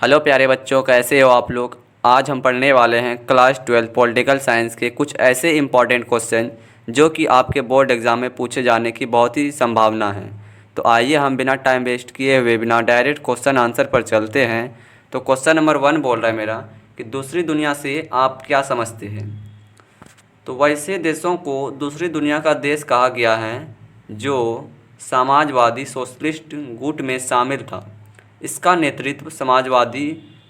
Hello प्यारे बच्चों, कैसे हो आप लोग। आज हम पढ़ने वाले हैं क्लास 12 पॉलिटिकल साइंस के कुछ ऐसे इम्पॉर्टेंट क्वेश्चन जो कि आपके बोर्ड एग्ज़ाम में पूछे जाने की बहुत ही संभावना है। तो आइए हम बिना टाइम वेस्ट किए हुए बिना डायरेक्ट क्वेश्चन आंसर पर चलते हैं। तो क्वेश्चन नंबर 1 बोल रहा है मेरा कि दूसरी दुनिया से आप क्या समझते हैं। तो वैसे देशों को दूसरी दुनिया का देश कहा गया है जो समाजवादी सोशलिस्ट गुट में शामिल था। इसका नेतृत्व समाजवादी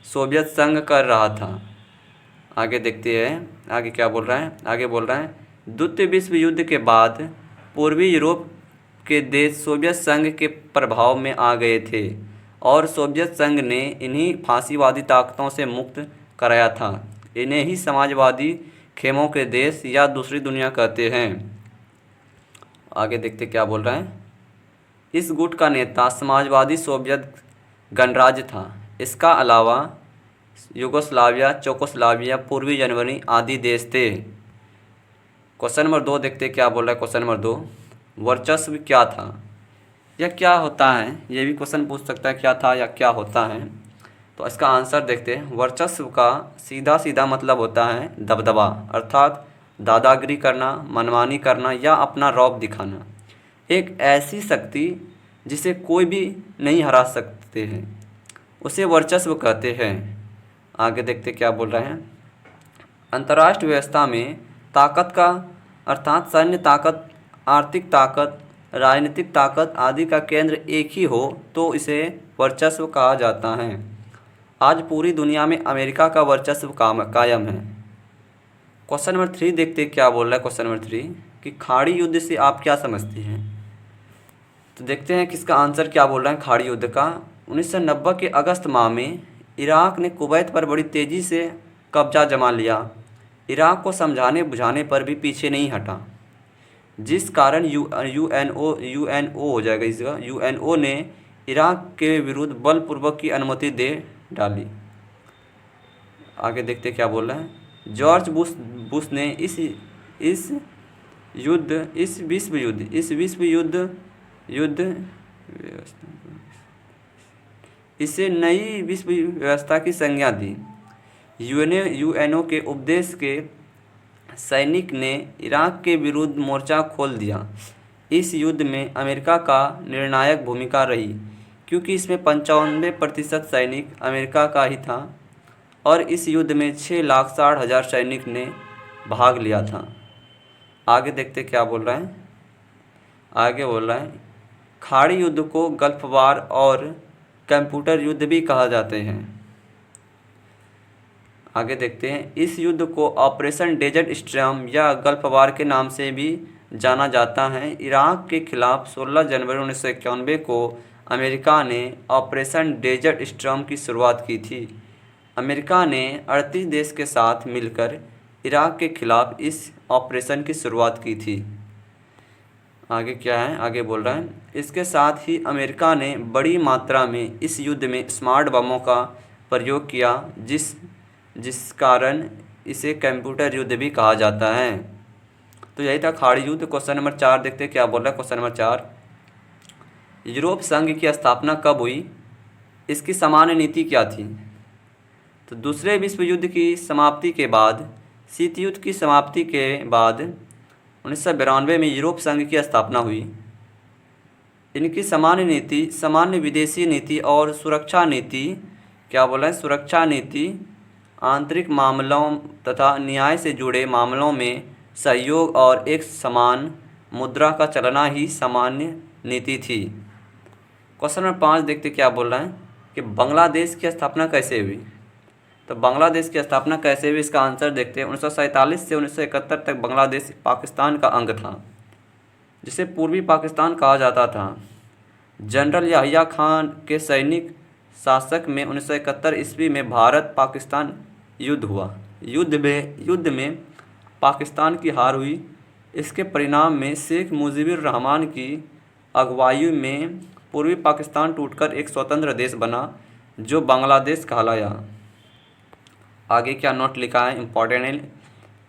सोवियत संघ कर रहा था। आगे देखते हैं आगे क्या बोल रहा है। आगे बोल रहा है द्वितीय विश्व युद्ध के बाद पूर्वी यूरोप के देश सोवियत संघ के प्रभाव में आ गए थे और सोवियत संघ ने इन्हीं फांसीवादी ताकतों से मुक्त कराया था। इन्हें ही समाजवादी खेमों के देश या दूसरी दुनिया कहते हैं। आगे देखते क्या बोल रहा है। इस गुट का नेता समाजवादी सोवियत गणराज्य था। इसका अलावा युगोस्लाविया, चेकोस्लोवाकिया, पूर्वी जर्मनी आदि देश थे। क्वेश्चन नंबर 2 देखते क्या बोल रहा है। क्वेश्चन नंबर 2, वर्चस्व क्या था या क्या होता है। ये भी क्वेश्चन पूछ सकता है क्या था या क्या होता है। तो इसका आंसर देखते हैं। वर्चस्व का सीधा सीधा मतलब होता है दबदबा, अर्थात दादागिरी करना, मनमानी करना या अपना रौब दिखाना। एक ऐसी शक्ति जिसे कोई भी नहीं हरा सकते हैं उसे वर्चस्व कहते हैं। आगे देखते क्या बोल रहे हैं। अंतर्राष्ट्रीय व्यवस्था में ताकत का अर्थात सैन्य ताकत, आर्थिक ताकत, राजनीतिक ताकत आदि का केंद्र एक ही हो तो इसे वर्चस्व कहा जाता है। आज पूरी दुनिया में अमेरिका का वर्चस्व कायम है। क्वेश्चन नंबर 3 देखते क्या बोल रहा है। क्वेश्चन नंबर 3 कि खाड़ी युद्ध से आप क्या समझते हैं। तो देखते हैं किसका आंसर क्या बोल रहा है। खाड़ी युद्ध का 1990 के अगस्त माह में इराक ने कुवैत पर बड़ी तेज़ी से कब्जा जमा लिया। इराक को समझाने बुझाने पर भी पीछे नहीं हटा, जिस कारण यूएनओ हो जाएगा इसका, यूएनओ ने इराक के विरुद्ध बलपूर्वक की अनुमति दे डाली। आगे देखते क्या बोल रहा है। जॉर्ज बुश ने इस विश्व युद्ध इसे नई विश्व व्यवस्था की संज्ञा दी। यूएनओ के उपदेश के सैनिक ने इराक के विरुद्ध मोर्चा खोल दिया। इस युद्ध में अमेरिका का निर्णायक भूमिका रही क्योंकि इसमें 95% सैनिक अमेरिका का ही था और इस युद्ध में 6,60,000 सैनिक ने भाग लिया था। आगे देखते क्या बोल रहा है। आगे बोल रहा है खाड़ी युद्ध को गल्फ वार और कंप्यूटर युद्ध भी कहा जाते हैं। आगे देखते हैं इस युद्ध को ऑपरेशन डेजर्ट स्टॉर्म या गल्फ वार के नाम से भी जाना जाता है। इराक के खिलाफ 16 जनवरी 1991 को अमेरिका ने ऑपरेशन डेजर्ट स्टॉर्म की शुरुआत की थी। अमेरिका ने 38 देश के साथ मिलकर इराक के खिलाफ इस ऑपरेशन की शुरुआत की थी। आगे क्या है। आगे बोल रहा है इसके साथ ही अमेरिका ने बड़ी मात्रा में इस युद्ध में स्मार्ट बमों का प्रयोग किया जिस कारण इसे कंप्यूटर युद्ध भी कहा जाता है। तो यही था खाड़ी युद्ध। क्वेश्चन नंबर 4 देखते क्या बोल रहा है। क्वेश्चन नंबर 4, यूरोप संघ की स्थापना कब हुई, इसकी सामान्य नीति क्या थी। तो दूसरे विश्व युद्ध की समाप्ति के बाद, शीत युद्ध की समाप्ति के बाद 1992 में यूरोप संघ की स्थापना हुई। इनकी सामान्य नीति, सामान्य विदेशी नीति और सुरक्षा नीति क्या बोल रहे हैं। सुरक्षा नीति आंतरिक मामलों तथा न्याय से जुड़े मामलों में सहयोग और एक समान मुद्रा का चलना ही सामान्य नीति थी। क्वेश्चन नंबर 5 देखते क्या बोल रहा है कि बांग्लादेश की स्थापना कैसे हुई। तो बांग्लादेश की स्थापना कैसे हुई, इसका आंसर देखते हैं। 1947 से 1971 तक बांग्लादेश पाकिस्तान का अंग था, जिसे पूर्वी पाकिस्तान कहा जाता था। जनरल याहिया खान के सैनिक शासक में 1971 ईस्वी में भारत पाकिस्तान युद्ध हुआ। युद्ध में पाकिस्तान की हार हुई। इसके परिणाम में शेख मुजीबुर रहमान की अगुवाई में पूर्वी पाकिस्तान टूटकर एक स्वतंत्र देश बना जो बांग्लादेश कहलाया। आगे क्या नोट लिखा है, इम्पॉर्टेंट है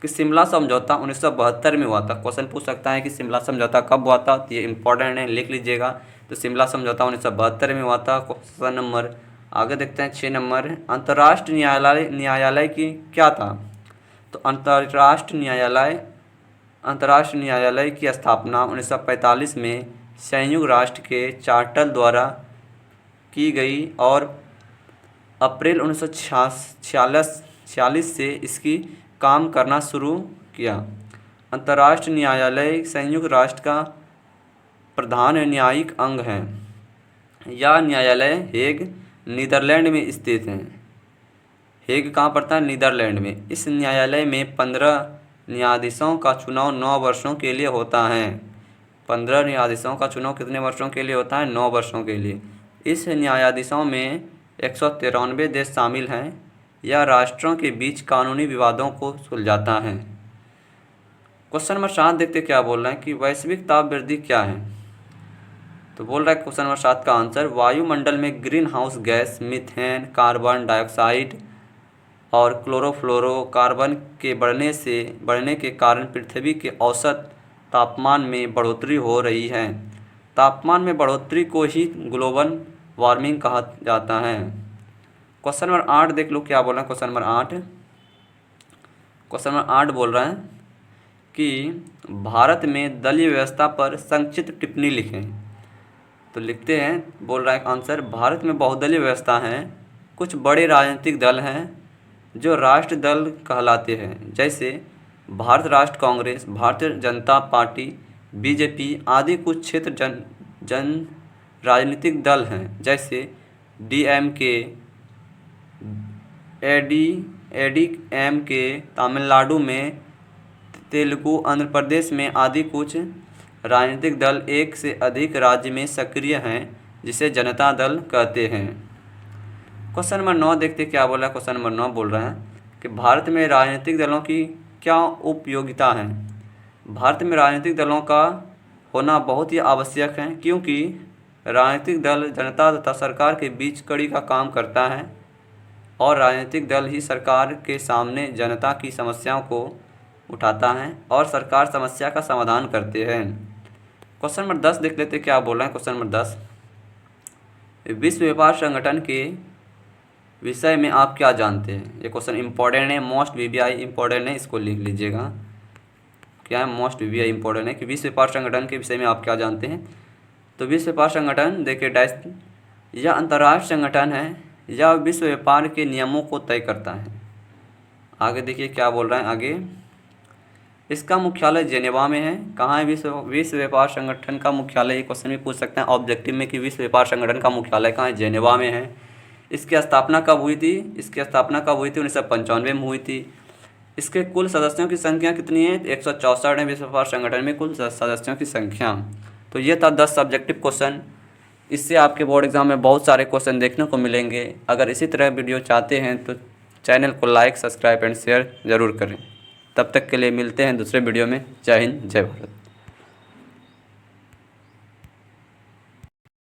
कि शिमला समझौता 1972 में हुआ था। क्वेश्चन पूछ सकता है कि शिमला समझौता कब हुआ था, तो ये इम्पॉर्टेंट है, लिख लीजिएगा। तो शिमला समझौता 1972 में हुआ था। क्वेश्चन नंबर आगे देखते हैं 6 नंबर, अंतर्राष्ट्रीय न्यायालय की क्या था। तो अंतर्राष्ट्रीय न्यायालय की स्थापना 1945 में संयुक्त राष्ट्र के चार्टर द्वारा की गई और अप्रैल 1946 से इसकी काम करना शुरू किया। अंतर्राष्ट्रीय न्यायालय संयुक्त राष्ट्र का प्रधान न्यायिक अंग है। यह न्यायालय हेग, नीदरलैंड में स्थित है। हेग कहाँ पड़ता है? नीदरलैंड में। इस न्यायालय में 15 न्यायाधीशों का चुनाव 9 वर्षों के लिए होता है। 15 न्यायाधीशों का चुनाव कितने वर्षों के लिए होता है? 9 वर्षों के लिए। इस न्यायाधीशों में 193 देश शामिल हैं। यह राष्ट्रों के बीच कानूनी विवादों को सुलझाता है। क्वेश्चन नंबर 7 देखते क्या बोल रहे हैं कि वैश्विक ताप वृद्धि क्या है। तो बोल रहा है क्वेश्चन नंबर 7 का आंसर, वायुमंडल में green house gas methane, carbon dioxide और क्लोरोफ्लोरोकार्बन के बढ़ने के कारण पृथ्वी के औसत तापमान में बढ़ोतरी हो रही है। तापमान में बढ़ोतरी को ही ग्लोबल वार्मिंग कहा जाता है। क्वेश्चन नंबर 8 देख लो क्या बोल रहा है। क्वेश्चन नंबर 8 बोल रहा है कि भारत में दलीय व्यवस्था पर संक्षिप्त टिप्पणी लिखें। तो लिखते हैं, बोल रहा है आंसर, भारत में बहुदलीय व्यवस्था है। कुछ बड़े राजनीतिक दल हैं जो राष्ट्र दल कहलाते हैं, जैसे भारत राष्ट्र कांग्रेस, भारतीय जनता पार्टी, बीजेपी आदि। कुछ क्षेत्र जन राजनीतिक दल हैं, जैसे डीएमके, एडीएमके तमिलनाडु में, तेलुगु आंध्र प्रदेश में आदि। कुछ राजनीतिक दल एक से अधिक राज्य में सक्रिय हैं, जिसे जनता दल कहते हैं। क्वेश्चन नंबर 9 देखते क्या बोला है। क्वेश्चन नंबर 9 बोल रहा है कि भारत में राजनीतिक दलों की क्या उपयोगिता है। भारत में राजनीतिक दलों का होना बहुत ही आवश्यक है, क्योंकि राजनीतिक दल जनता तथा सरकार के बीच कड़ी का काम करता है और राजनीतिक दल ही सरकार के सामने जनता की समस्याओं को उठाता है और सरकार समस्या का समाधान करते हैं। क्वेश्चन नंबर 10 देख लेते क्या बोल रहे हैं। क्वेश्चन नंबर 10, विश्व व्यापार संगठन के विषय में आप क्या जानते हैं। ये क्वेश्चन इंपॉर्टेंट है, मोस्ट वीवीआई इंपॉर्टेंट है, इसको लिख लीजिएगा। क्या है? मोस्ट वीवीआई इंपॉर्टेंट है कि विश्व व्यापार संगठन के विषय में आप क्या जानते हैं। तो विश्व व्यापार संगठन देखिए डैश, यह अंतर्राष्ट्रीय संगठन है। यह विश्व व्यापार के नियमों को तय करता है। आगे देखिए क्या बोल रहे हैं आगे, इसका मुख्यालय जेनेवा में है। कहाँ है विश्व व्यापार संगठन का मुख्यालय? ये क्वेश्चन भी पूछ सकते हैं ऑब्जेक्टिव में कि विश्व व्यापार संगठन का मुख्यालय कहाँ है? जेनेवा में है। इसकी स्थापना कब हुई थी? 1995 में हुई थी। इसके कुल सदस्यों की संख्या कितनी है? 164 है विश्व व्यापार संगठन में कुल सदस्यों की संख्या। तो ये था 10 सब्जेक्टिव क्वेश्चन। इससे आपके बोर्ड एग्जाम में बहुत सारे क्वेश्चन देखने को मिलेंगे। अगर इसी तरह वीडियो चाहते हैं तो चैनल को लाइक, सब्सक्राइब एंड शेयर ज़रूर करें। तब तक के लिए मिलते हैं दूसरे वीडियो में। जय हिंद, जय भारत।